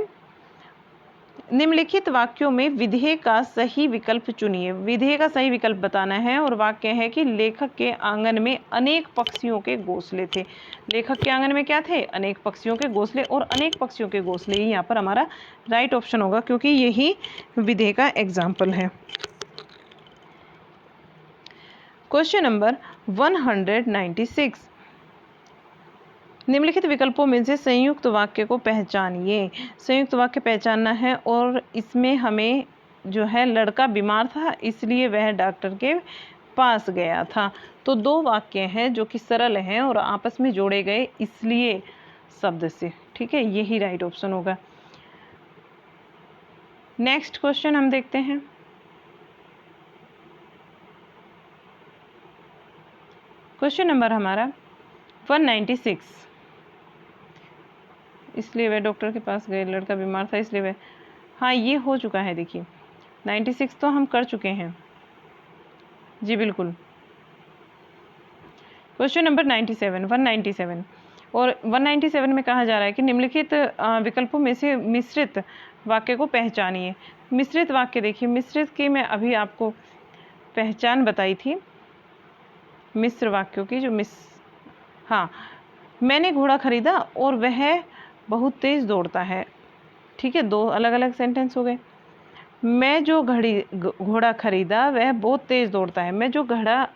निम्नलिखित वाक्यों में विधेय का सही विकल्प चुनिए। विधेय का सही विकल्प बताना है और वाक्य है कि लेखक के आंगन में अनेक पक्षियों के घोंसले थे। लेखक के आंगन में क्या थे, अनेक पक्षियों के घोंसले, और अनेक पक्षियों के घोंसले ही यहाँ पर हमारा राइट ऑप्शन होगा, क्योंकि यही विधेय का एग्जाम्पल है। क्वेश्चन नंबर 196, निम्नलिखित विकल्पों में से संयुक्त वाक्य को पहचानिए। संयुक्त वाक्य पहचानना है और इसमें हमें जो है, लड़का बीमार था इसलिए वह डॉक्टर के पास गया था। तो दो वाक्य हैं जो कि सरल हैं और आपस में जोड़े गए इसलिए शब्द से, ठीक है, यही राइट ऑप्शन होगा। नेक्स्ट क्वेश्चन हम देखते हैं। क्वेश्चन नंबर हमारा 196, इसलिए वह डॉक्टर के पास गए, लड़का बीमार था इसलिए वह, हाँ ये हो चुका है। देखिए 96 तो हम कर चुके हैं जी, बिल्कुल। क्वेश्चन नंबर 197 और 197 में कहा जा रहा है कि निम्नलिखित विकल्पों में से मिश्रित वाक्य को पहचानिए। मिश्रित वाक्य देखिए, मिश्रित की मैं अभी आपको पहचान बताई थी, मिश्र वाक्यों की जो हाँ, मैंने घोड़ा खरीदा और वह बहुत तेज दौड़ता है, ठीक है, दो अलग अलग सेंटेंस हो गए। मैं जो घोड़ा खरीदा वह बहुत तेज दौड़ता है, मैं जो घोड़ा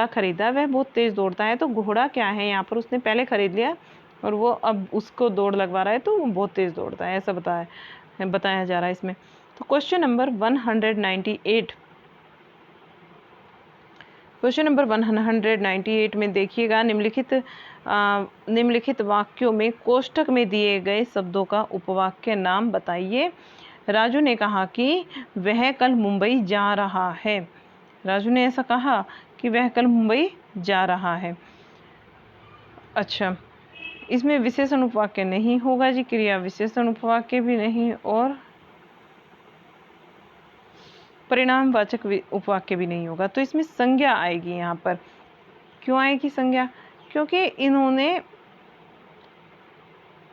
खरीदा वह बहुत तेज दौड़ता है। तो घोड़ा क्या है, यहाँ पर उसने पहले खरीद लिया और वो अब उसको दौड़ लगवा रहा है, तो वो बहुत तेज दौड़ता है, ऐसा बताया जा रहा है इसमें। तो क्वेश्चन नंबर 198, क्वेश्चन नंबर 198 में देखिएगा, निम्नलिखित वाक्यों में कोष्ठक में दिए गए शब्दों का उपवाक्य नाम बताइए। राजू ने कहा कि वह कल मुंबई जा रहा है। राजू ने ऐसा कहा कि वह कल मुंबई जा रहा है। अच्छा, इसमें विशेषण उपवाक्य नहीं होगा जी, क्रिया विशेषण उपवाक्य भी नहीं और परिणामवाचक उपवाक्य भी नहीं होगा। तो इसमें संज्ञा आएगी यहाँ पर। क्यों आएगी संज्ञा? क्योंकि इन्होंने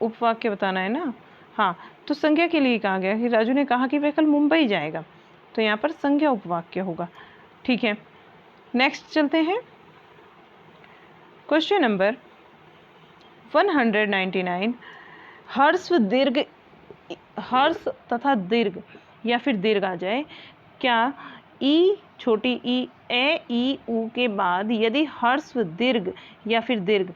उपवाक्य बताना है ना। हाँ, तो संज्ञा के लिए कहा गया कि राजू ने कहा कि वह कल मुंबई जाएगा, तो यहाँ पर संज्ञा उपवाक्य होगा। ठीक है, नेक्स्ट चलते हैं। क्वेश्चन नंबर 199, हर्ष तथा दीर्घ या फिर दीर्घ आ जाए, क्या ई छोटी ई ए ई ऊ के बाद यदि हर्ष दीर्घ या फिर दीर्घ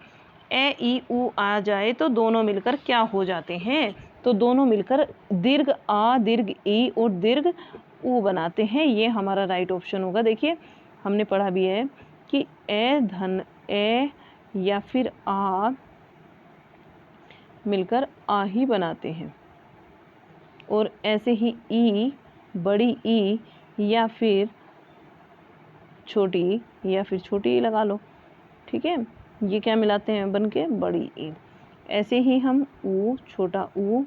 ए ई ऊ आ जाए तो दोनों मिलकर क्या हो जाते हैं? तो दोनों मिलकर दीर्घ आ, दीर्घ ई और दीर्घ ऊ बनाते हैं। ये हमारा राइट ऑप्शन होगा। देखिए, हमने पढ़ा भी है कि ए धन ए या फिर आ मिलकर आ ही बनाते हैं, और ऐसे ही ई, बड़ी ई या फिर छोटी या फिर छोटी ई लगा लो। ठीक है, ये क्या मिलाते हैं बन के? बड़ी ई। ऐसे ही हम ऊ, छोटा ऊ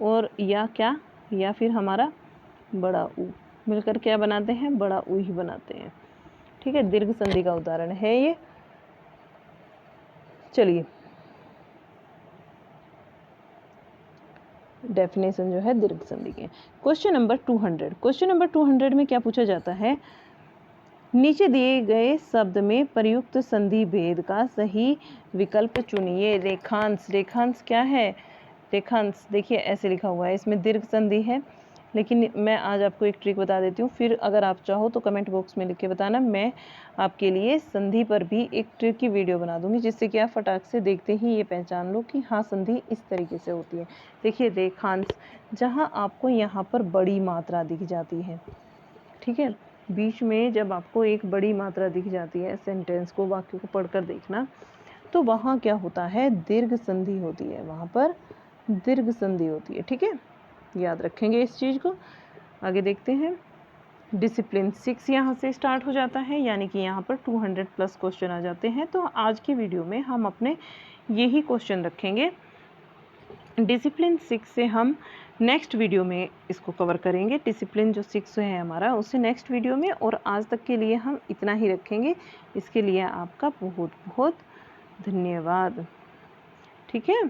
और या क्या, या फिर हमारा बड़ा ऊ मिलकर क्या बनाते हैं? बड़ा ऊ ही बनाते हैं। ठीक है, दीर्घ संधि का उदाहरण है ये। चलिए, डेफिनेशन जो है दीर्घ संधि के। Question number 200। क्वेश्चन नंबर 200 में क्या पूछा जाता है? नीचे दिए गए शब्द में प्रयुक्त संधि भेद का सही विकल्प चुनिए। रेखांश, रेखांश क्या है? रेखांश देखिए ऐसे लिखा हुआ है, इसमें दीर्घ संधि है, लेकिन मैं आज आपको एक ट्रिक बता देती हूँ, फिर अगर आप चाहो तो कमेंट बॉक्स में लिख के बताना। मैं आपके लिए संधि पर भी एक ट्रिक की वीडियो बना दूंगी, जिससे कि आप फटाक से देखते ही ये पहचान लो कि हाँ संधि इस तरीके से होती है। देखिए, रेखांश जहाँ आपको यहाँ पर बड़ी मात्रा दिख जाती है, ठीक है, बीच में जब आपको एक बड़ी मात्रा दिख जाती है, सेंटेंस को, वाक्य को पढ़कर देखना, तो वहाँ क्या होता है? दीर्घ संधि होती है, वहाँ पर दीर्घ संधि होती है। ठीक है, याद रखेंगे इस चीज़ को। आगे देखते हैं। डिसिप्लिन 6 यहाँ से स्टार्ट हो जाता है, यानी कि यहाँ पर 200 प्लस क्वेश्चन आ जाते हैं। तो आज की वीडियो में हम अपने यही क्वेश्चन रखेंगे। डिसिप्लिन 6 से हम नेक्स्ट वीडियो में इसको कवर करेंगे। डिसिप्लिन जो 6 है हमारा, उसे नेक्स्ट वीडियो में, और आज तक के लिए हम इतना ही रखेंगे। इसके लिए आपका बहुत बहुत धन्यवाद। ठीक है,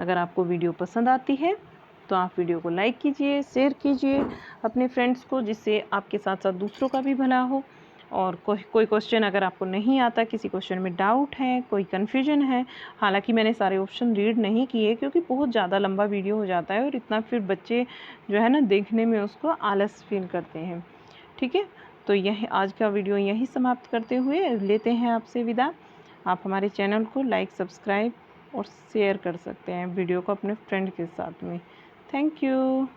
अगर आपको वीडियो पसंद आती है तो आप वीडियो को लाइक कीजिए, शेयर कीजिए अपने फ्रेंड्स को, जिससे आपके साथ साथ दूसरों का भी भला हो। और कोई क्वेश्चन अगर आपको नहीं आता, किसी क्वेश्चन में डाउट है, कोई कन्फ्यूजन है, हालांकि मैंने सारे ऑप्शन रीड नहीं किए क्योंकि बहुत ज़्यादा लंबा वीडियो हो जाता है और इतना फिर बच्चे जो है ना देखने में उसको आलस फील करते हैं। ठीक है, तो यह आज का वीडियो यहीं समाप्त करते हुए लेते हैं आपसे विदा। आप हमारे चैनल को लाइक, सब्सक्राइब और शेयर कर सकते हैं वीडियो को अपने फ्रेंड के साथ में। Thank you.